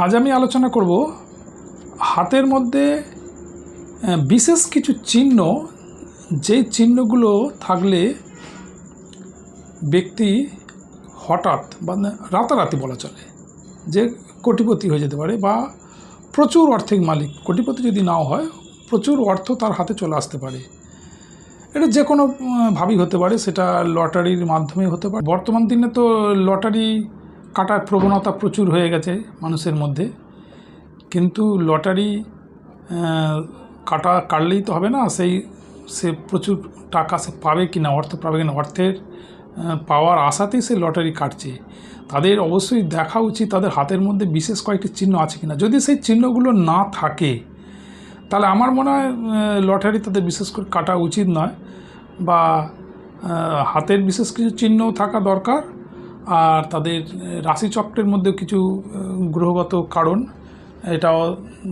আজ আমি আলোচনা করব হাতের মধ্যে বিশেষ কিছু চিহ্ন, যেই চিহ্নগুলো থাকলে ব্যক্তি হঠাৎ বা রাতারাতি বলা চলে যে কোটিপতি হয়ে যেতে পারে বা প্রচুর অর্থের মালিক। কোটিপতি যদি নাও হয়, প্রচুর অর্থ তার হাতে চলে আসতে পারে। এটা যে কোনো ভাবেই হতে পারে, সেটা লটারির মাধ্যমে হতে পারে। বর্তমান দিনে তো লটারি কাটার প্রবণতা প্রচুর হয়ে গেছে মানুষের মধ্যে, কিন্তু লটারি কাটলেই তো হবে না। সে প্রচুর টাকা সে পাবে কি না, অর্থ পাবে কি না, অর্থের পাওয়ার আশাতেই সে লটারি কাটছে। তাদের অবশ্যই দেখা উচিত তাদের হাতের মধ্যে বিশেষ কয়েকটি চিহ্ন আছে কিনা। যদি সেই চিহ্নগুলো না থাকে তাহলে আমার মনে হয় লটারি তাদের বিশেষ করে কাটা উচিত নয়, বা হাতের বিশেষ কিছু চিহ্ন থাকা দরকার। আর তাদের রাশিচক্রের মধ্যে কিছু গ্রহগত কারণ, এটাও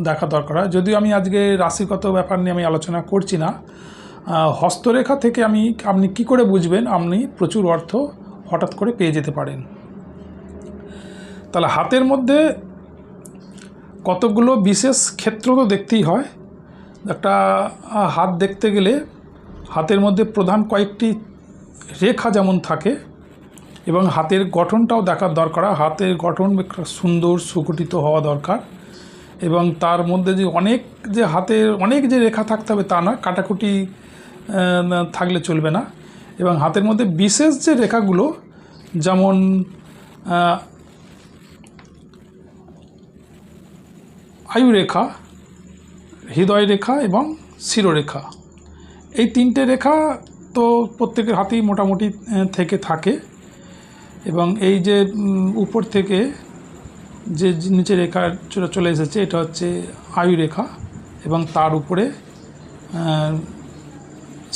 দেখা দরকার হয়। যদিও আমি আজকে রাশিগত ব্যাপার নিয়ে আমি আলোচনা করছি না। হস্তরেখা থেকে আপনি কি করে বুঝবেন আপনি প্রচুর অর্থ হঠাৎ করে পেয়ে যেতে পারেন। তাহলে হাতের মধ্যে কতগুলো বিশেষ ক্ষেত্র তো দেখতেই হয়। একটা হাত দেখতে গেলে হাতের মধ্যে প্রধান কয়েকটি রেখা যেমন থাকে, এবং হাতের গঠনটাও দেখার দরকার। হাতের গঠন সুন্দর সুগঠিত হওয়া দরকার, এবং তার মধ্যে যে হাতের অনেক যে রেখা থাকতে হবে তা নয়, কাটাকুটি থাকলে চলবে না। এবং হাতের মধ্যে বিশেষ যে রেখাগুলো, যেমন আয়ুরেখা, হৃদয় রেখা এবং শিরোরেখা, এই তিনটে রেখা তো প্রত্যেকের হাতেই মোটামুটি থেকে থাকে। এবং এই যে উপর থেকে যে নিচে রেখা চলে এসেছে, এটা হচ্ছে আয়ুরেখা, এবং তার উপরে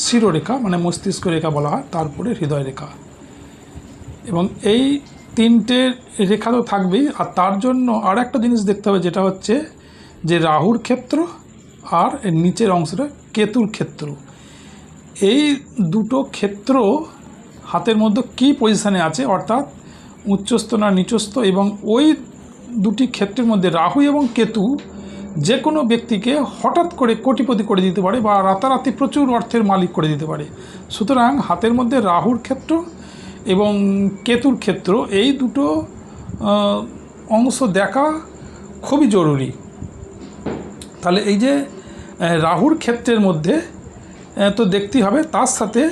শিরোরেখা মানে মস্তিষ্ক রেখা বলা হয়, তারপরে হৃদয় রেখা। এবং এই তিনটে রেখা তো থাকবেই। আর তার জন্য আর একটা জিনিস দেখতে হবে, যেটা হচ্ছে যে রাহুর ক্ষেত্র আর এর নিচের অংশটা কেতুর ক্ষেত্র। এই দুটো ক্ষেত্র হাতের মধ্যে কী পজিশানে আছে, অর্থাৎ উচ্চস্থ না নিচস্থ, এবং ওই দুটি ক্ষেত্রের মধ্যে রাহু এবং কেতু যে কোনো ব্যক্তিকে হঠাৎ করে কোটিপতি করে দিতে পারে বা রাতারাতি প্রচুর অর্থের মালিক করে দিতে পারে। সুতরাং হাতের মধ্যে রাহুর ক্ষেত্র এবং কেতুর ক্ষেত্র, এই দুটো অংশ দেখা খুবই জরুরি। তাহলে এই যে রাহুর ক্ষেত্রের মধ্যে তো দেখতেই হবে, তার সাথে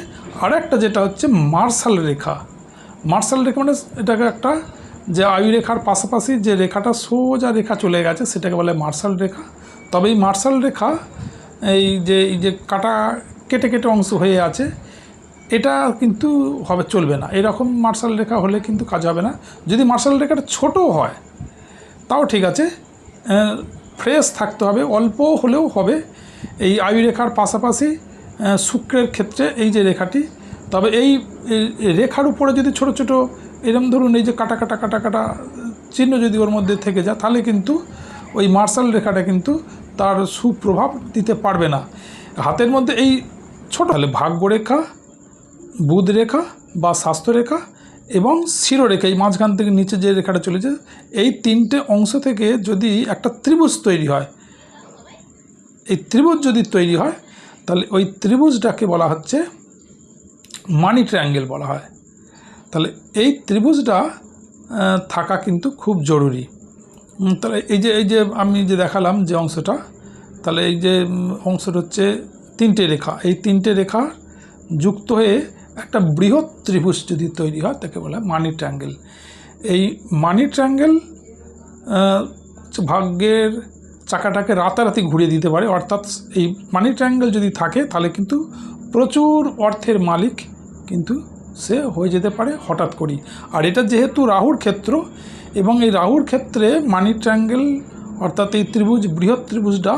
আর একটা যেটা হচ্ছে মার্শাল রেখা। মার্শাল রেখা মানে এটাকে একটা যে আয়ুরেখার পাশাপাশি যে রেখাটা সোজা রেখা চলে গেছে, সেটাকে বলে মার্শাল রেখা। তবে এই মার্শাল রেখা এই যে কাটা কেটে কেটে অংশ হয়ে আছে, এটা কিন্তু চলবে না। এরকম মার্শাল রেখা হলে কিন্তু কাজ হবে না। যদি মার্শাল রেখাটা ছোটো হয় তাও ঠিক আছে, ফ্রেশ থাকতে হবে, অল্প হলেও হবে। এই আয়ুরেখার পাশাপাশি শুক্রের ক্ষেত্রে এই যে রেখাটি, তবে এই রেখার উপরে যদি ছোট ছোট এরকম ধরুন এই যে কাটা কাটা কাটা কাটা চিহ্ন যদি ওর মধ্যে থেকে যায়, তাহলে কিন্তু ওই মার্শাল রেখাটা কিন্তু তার সুপ্রভাব দিতে পারবে না। হাতের মধ্যে এই ছোটো হলে ভাগ্যরেখা, বুধ রেখা বা স্বাস্থ্যরেখা এবং শিরোরেখা, এই মাঝখান থেকে নিচে যে রেখাটা চলেছে, এই তিনটে অংশ থেকে যদি একটা ত্রিভুজ তৈরি হয়, এই ত্রিভুজ যদি তৈরি হয়, তাহলে ওই ত্রিভুজটাকে বলা হচ্ছে মানি ট্রায়াঙ্গেল বলা হয়। তাহলে এই ত্রিভুজটা থাকা কিন্তু খুব জরুরি। তাহলে এই যে আমি যে দেখালাম যে অংশটা, তাহলে এই যে অংশটা হচ্ছে তিনটে রেখা, এই তিনটে রেখা যুক্ত হয়ে একটা বৃহৎ ত্রিভুজ যদি তৈরি হয়, তাকে বলা হয় মানি ট্রায়াঙ্গেল। এই মানি ট্রায়াঙ্গেল ভাগ্যের চাকাটাকে রাতারাতি ঘুরিয়ে দিতে পারে। অর্থাৎ এই মানি ট্রায়াঙ্গেল যদি থাকে, তাহলে কিন্তু প্রচুর অর্থের মালিক কিন্তু সে হয়ে যেতে পারে হঠাৎ করেই। আর এটা যেহেতু রাহুর ক্ষেত্র, এবং এই রাহুর ক্ষেত্রে মানি ট্রায়াঙ্গেল অর্থাৎ এই ত্রিভুজ, বৃহৎ ত্রিভুজটা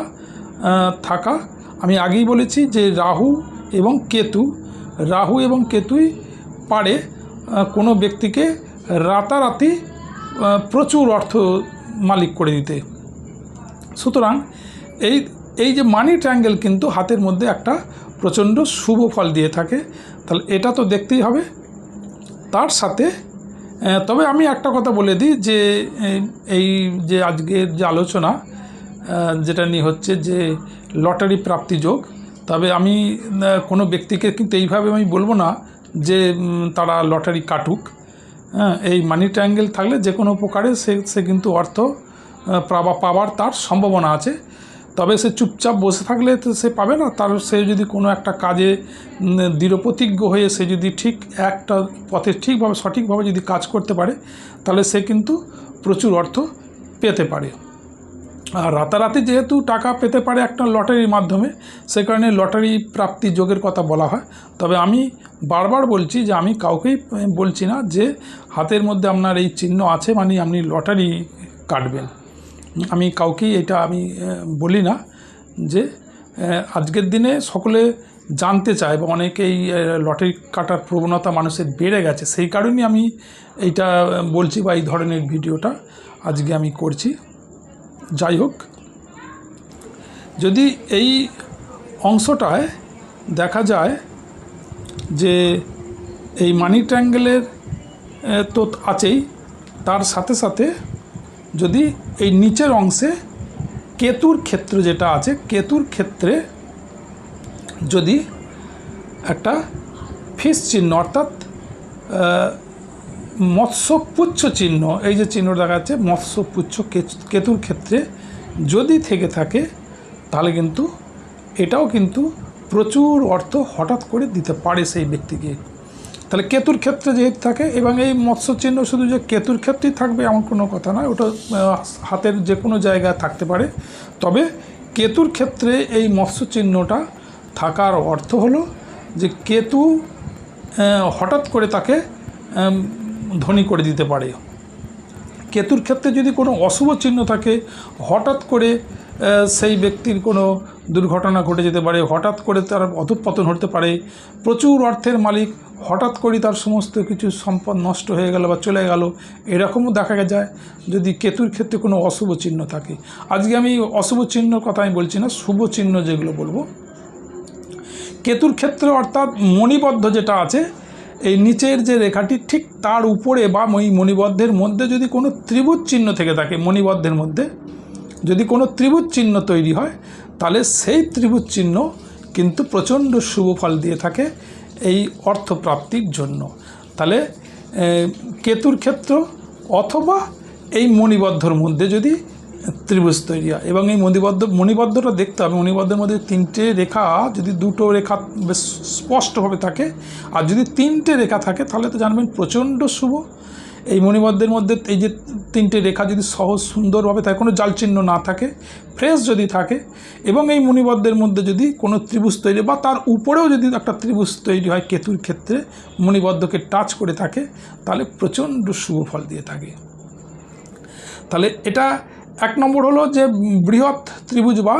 থাকা, আমি আগেই বলেছি যে রাহু এবং কেতুই পারে কোনো ব্যক্তিকে রাতারাতি প্রচুর অর্থ মালিক করে দিতে। সুতরাং এই যে মানি ট্রায়াঙ্গেল কিন্তু হাতের মধ্যে একটা প্রচণ্ড শুভ ফল দিয়ে থাকে। তাহলে এটা তো দেখতেই হবে। তার সাথে তবে আমি একটা কথা বলে দিই যে এই যে আজকের যে আলোচনা যেটা নিয়ে হচ্ছে যে লটারি প্রাপ্তি যোগ, তবে আমি কোনো ব্যক্তিকে কিন্তু এইভাবে আমি বলবো না যে তারা লটারি কাটুক। হ্যাঁ, এই মানি ট্রায়াঙ্গেল থাকলে যে কোনো প্রকারে সে কিন্তু অর্থ পাওয়ার তার সম্ভাবনা আছে। তবে সে চুপচাপ বসে থাকলে তো সে পাবে না। তার সে যদি কোনো একটা কাজে দৃঢ়প্রতিজ্ঞ হয়ে সে যদি ঠিক একটা পথে ঠিকভাবে সঠিকভাবে যদি কাজ করতে পারে, তাহলে সে কিন্তু প্রচুর অর্থ পেতে পারে। আর রাতারাতি যেহেতু টাকা পেতে পারে একটা লটারির মাধ্যমে, সে কারণে লটারি প্রাপ্তি যোগের কথা বলা হয়। তবে আমি বারবার বলছি যে আমি কাউকেই বলছি না যে হাতের মধ্যে আপনার এই চিহ্ন আছে মানে আপনি লটারি কাটবেন। আমি কাউকেই এটা আমি বলি না। যে আজকের দিনে সকলে জানতে চায় বা অনেকেই লটারি কাটার প্রবণতা মানুষের বেড়ে গেছে, সেই কারণেই আমি এইটা বলছি বা এই ধরনের ভিডিওটা আজকে আমি করছি। যাই হোক, যদি এই অংশটায় দেখা যায় যে এই মানি ট্রায়াঙ্গেলের তো আছেই, তার সাথে সাথে যদি এই নিচের অংশে কেতুর ক্ষেত্র যেটা আছে, কেতুর ক্ষেত্রে যদি একটা ফিস চিহ্ন অর্থাৎ মৎস্যপুচ্ছ চিহ্ন, এই যে চিহ্ন দেখা যাচ্ছে মৎস্যপুচ্ছ কেতুর ক্ষেত্রে যদি থেকে থাকে, তাহলে কিন্তু এটাও কিন্তু প্রচুর অর্থ হঠাৎ করে দিতে পারে সেই ব্যক্তিকে। তাহলে কেতুর ক্ষেত্রে যেহেতু থাকে, এবং এই মৎস্য চিহ্ন শুধু যে কেতুর ক্ষেত্রেই থাকবে এমন কোনো কথা নয়, ওটা হাতের যে কোনো জায়গায় থাকতে পারে। তবে কেতুর ক্ষেত্রে এই মৎস্য চিহ্নটা থাকার অর্থ হলো যে কেতু হঠাৎ করে তাকে ধনী করে দিতে পারে। কেতুর ক্ষেত্রে যদি কোনো অশুভ চিহ্ন থাকে, হঠাৎ করে সেই ব্যক্তির কোনো দুর্ঘটনা ঘটে যেতে পারে, হঠাৎ করে তার অধঃপতন হতে পারে, প্রচুর অর্থের মালিক হঠাৎ করে তার সমস্ত কিছু সম্পদ নষ্ট হয়ে গেল বা চলে গেল, এরকমও দেখা যায় যদি কেতুর ক্ষেত্রে কোনো অশুভ চিহ্ন থাকে। আজকে আমি অশুভ চিহ্নর কথা আমি বলছি না, শুভ চিহ্ন যেগুলো বলবো। কেতুর ক্ষেত্রে অর্থাৎ মণিবদ্ধ যেটা আছে, এই নিচের যে রেখাটি ঠিক তার উপরে বা ওই মণিবদ্ধের মধ্যে যদি কোনো ত্রিভুজ চিহ্ন থেকে থাকে, মণিবদ্ধের মধ্যে যদি কোনো ত্রিভুজ চিহ্ন তৈরি হয়, তাহলে সেই ত্রিভুজ চিহ্ন কিন্তু প্রচণ্ড শুভ ফল দিয়ে থাকে এই অর্থপ্রাপ্তির জন্য। তাহলে কেতুর ক্ষেত্র অথবা এই মণিবদ্ধর মধ্যে যদি ত্রিভুজ তৈরি হয়, এবং এই মণিবদ্ধটা দেখতে হবে, মণিবদ্ধের মধ্যে তিনটে রেখা যদি দুটো রেখা বেশ স্পষ্টভাবে থাকে, আর যদি তিনটে রেখা থাকে তাহলে তো জানবেন প্রচণ্ড শুভ। এই মণিবদ্ধের মধ্যে এই যে তিনটে রেখা যদি সহজ সুন্দরভাবে থাকে, কোনো জাল চিহ্ন না থাকে, ফ্রেশ যদি থাকে, এবং এই মণিবদ্ধের মধ্যে যদি কোনো ত্রিভুজ তৈরি বা তার উপরেও যদি একটা ত্রিভুজ তৈরি হয় কেতুর ক্ষেত্রে, মণিবদ্ধকে টাচ করে থাকে, তাহলে প্রচণ্ড শুভ ফল দিয়ে থাকে। তাহলে এটা এক নম্বর হলো যে বৃহৎ ত্রিভুজ বা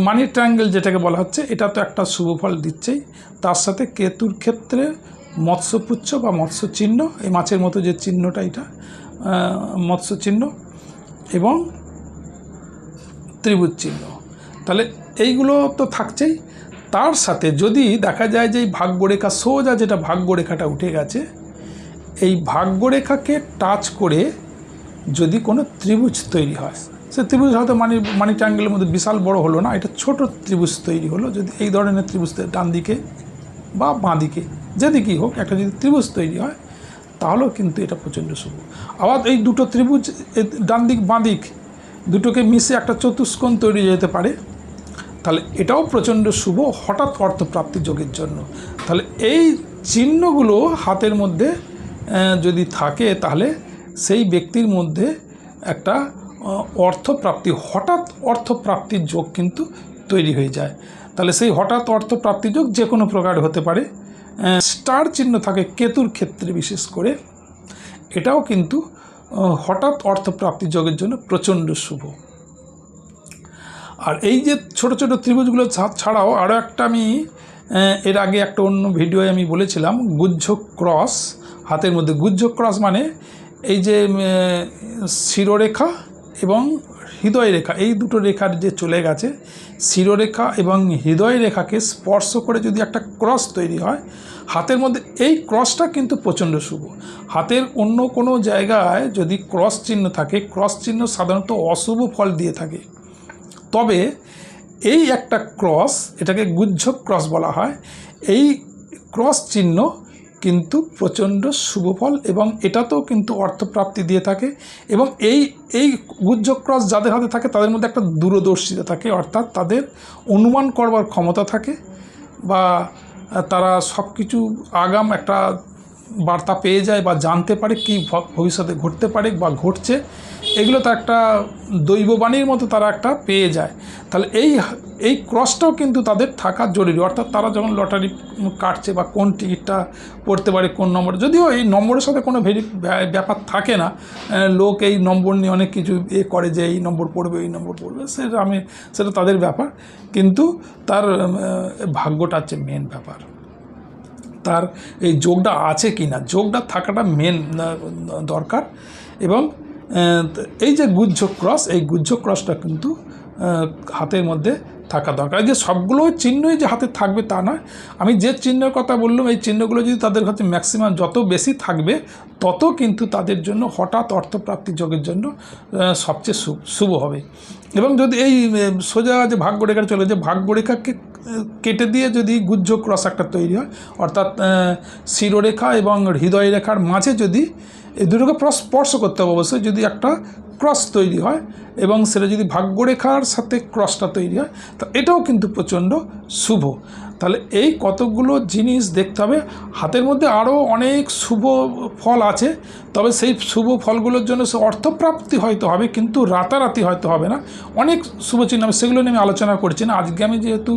মানি ট্রায়াঙ্গেল যেটাকে বলা হচ্ছে, এটা তো একটা শুভ ফল দিচ্ছেই। তার সাথে কেতুর ক্ষেত্রে মৎস্যপুচ্ছ বা মৎস্য চিহ্ন, এই মাছের মতো যে চিহ্নটা, এটা মৎস্য চিহ্ন এবং ত্রিভুজ চিহ্ন, তাহলে এইগুলো তো থাকছেই। তার সাথে যদি দেখা যায় যে এই ভাগ্যরেখা সোজা যেটা ভাগ্যরেখাটা উঠে গেছে, এই ভাগ্যরেখাকে টাচ করে যদি কোনো ত্রিভুজ তৈরি হয়, সে ত্রিভুজ হয়তো মানি ট্রায়াঙ্গেলের মধ্যে বিশাল বড় হলো না, এটা ছোট ত্রিভুজ তৈরি হলো, যদি এই ধরনের ত্রিভুজ ডান দিকে বা বাঁ দিকে যেদিকেই হোক একটা যদি ত্রিভুজ তৈরি হয়, তাহলেও কিন্তু এটা প্রচণ্ড শুভ। আবার এই দুটো ত্রিভুজ ডান দিক বাঁ দিক দুটোকে মিশে একটা চতুষ্কোণ তৈরি যেতে পারে, তাহলে এটাও প্রচণ্ড শুভ হঠাৎ অর্থপ্রাপ্তি যোগের জন্য। তাহলে এই চিহ্নগুলো হাতের মধ্যে যদি থাকে, তাহলে সেই ব্যক্তির মধ্যে একটা অর্থপ্রাপ্তি, হঠাৎ অর্থপ্রাপ্তির যোগ কিন্তু তৈরি হয়ে যায়। তাহলে সেই হঠাৎ অর্থপ্রাপ্তির যোগ যে কোনো প্রকার হতে পারে। স্টার চিহ্ন থাকে কেতুর ক্ষেত্রে বিশেষ করে, এটাও কিন্তু হঠাৎ অর্থপ্রাপ্তি যোগের জন্য প্রচণ্ড শুভ। আর এই যে ছোট ছোট ত্রিভুজগুলো ছাড়াও আরও একটা আমি এর আগে একটা অন্য ভিডিওয়ে আমি বলেছিলাম, গুহ্য ক্রস। হাতের মধ্যে গুহ্য ক্রস মানে এই যে শিরোরেখা এবং হৃদয় রেখা, এই দুটো রেখার যে চলে গেছে, শিরোরেখা এবং হৃদয় রেখাকে স্পর্শ করে যদি একটা ক্রস তৈরি হয় হাতের মধ্যে এই ক্রসটা কিন্তু প্রচণ্ড শুভ। হাতের অন্য কোনো জায়গায় যদি ক্রস চিহ্ন থাকে, ক্রস চিহ্ন সাধারণত অশুভ ফল দিয়ে থাকে। তবে এই একটা ক্রস, এটাকে গুহ্য ক্রস বলা হয়, এই ক্রস চিহ্ন কিন্তু প্রচণ্ড শুভ ফল এবং এটাতেও কিন্তু অর্থপ্রাপ্তি দিয়ে থাকে। এবং এই গুহ্য ক্রস যাদের হাতে থাকে তাদের মধ্যে একটা দূরদর্শিতা থাকে, অর্থাৎ তাদের অনুমান করবার ক্ষমতা থাকে বা তারা সব কিছু আগাম একটা বার্তা পেয়ে যায় বা জানতে পারে কি ভবিষ্যতে ঘটতে পারে বা ঘটছে, এগুলো তো একটা দৈববাণীর মতো তারা একটা পেয়ে যায়। তাহলে এই ক্রসটাও কিন্তু তাদের থাকা জরুরি। অর্থাৎ তারা যখন লটারি কাটছে বা কোন টিকিটটা পড়তে পারে, কোন নম্বর, যদিও এই নম্বরের সাথে কোনো ব্যাপার থাকে না, লোক এই নম্বর নিয়ে অনেক কিছু করে যে এই নম্বর পড়বে, এই নম্বর পড়বে, সেটা তাদের ব্যাপার, কিন্তু তার ভাগ্যটা হচ্ছে মেন ব্যাপার। তার এই যোগটা আছে কি না, যোগটা থাকাটা মেন দরকার। এবং এই যে গুহ্য ক্রস, এই গুহ্য ক্রসটা কিন্তু হাতের মধ্যে থাকা দরকার। যে সবগুলো চিহ্নই যে হাতে থাকবে তা নয়, আমি যে চিহ্নের কথা বললাম এই চিহ্নগুলো যদি তাদের কাছে ম্যাক্সিমাম যত বেশি থাকবে তত কিন্তু তাদের জন্য হঠাৎ অর্থপ্রাপ্তি যোগের জন্য সবচেয়ে শুভ হবে। এবং যদি এই সোজা যে ভাগ্যরেখা চলে, যে ভাগ্যরেখাকে কেটে দিয়ে যদি গুহ্য ক্রস একটা তৈরি হয়, অর্থাৎ শিরোরেখা এবং হৃদয় রেখার মাঝে যদি এই দুটোকে স্পর্শ করতে হবে অবশ্যই, যদি একটা ক্রস তৈরি হয় এবং সেটা যদি ভাগ্যরেখার সাথে ক্রসটা তৈরি হয় তা এটাও কিন্তু প্রচণ্ড শুভ। তাহলে এই কতগুলো জিনিস দেখতে হবে। হাতের মধ্যে আরও অনেক শুভ ফল আছে, তবে সেই শুভ ফলগুলোর জন্য সে অর্থপ্রাপ্তি হয়তো হবে, কিন্তু রাতারাতি হয়তো হবে না। অনেক শুভ চিহ্ন হবে, সেগুলো নিয়ে আমি আলোচনা করছি না। আজকে আমি যেহেতু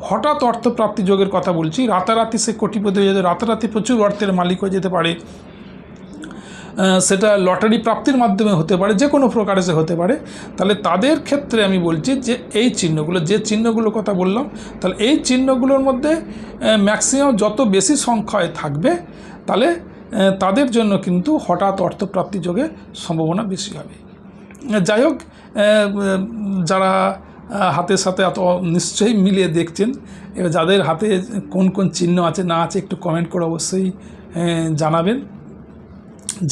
হঠাৎ অর্থপ্রাপ্তি যোগের কথা বলছি, রাতারাতি সে কোটিপতি হয়ে যেতে, রাতারাতি প্রচুর অর্থের মালিক হয়ে যেতে পারে, সেটা লটারি প্রাপ্তির মাধ্যমে হতে পারে, যে কোনো প্রকারে সে হতে পারে। তাহলে তাদের ক্ষেত্রে আমি বলছি যে এই চিহ্নগুলো, যে চিহ্নগুলোর কথা বললাম, তাহলে এই চিহ্নগুলোর মধ্যে ম্যাক্সিমাম যত বেশি সংখ্যায় থাকবে তাহলে তাদের জন্য কিন্তু হঠাৎ অর্থপ্রাপ্তি যোগের সম্ভাবনা বেশি হবে। যাই হোক, যারা হাতের সাথে এত নিশ্চয়ই মিলিয়ে দেখছেন, এবার যাদের হাতে কোন কোন চিহ্ন আছে না আছে একটু কমেন্ট করে অবশ্যই জানাবেন।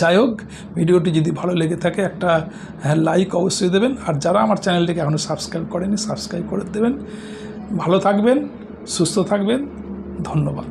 যাই হোক, ভিডিওটি যদি ভালো লেগে থাকে একটা লাইক অবশ্যই দেবেন, আর যারা আমার চ্যানেলটিকে এখনও সাবস্ক্রাইব করেনি সাবস্ক্রাইব করে দেবেন। ভালো থাকবেন, সুস্থ থাকবেন, ধন্যবাদ।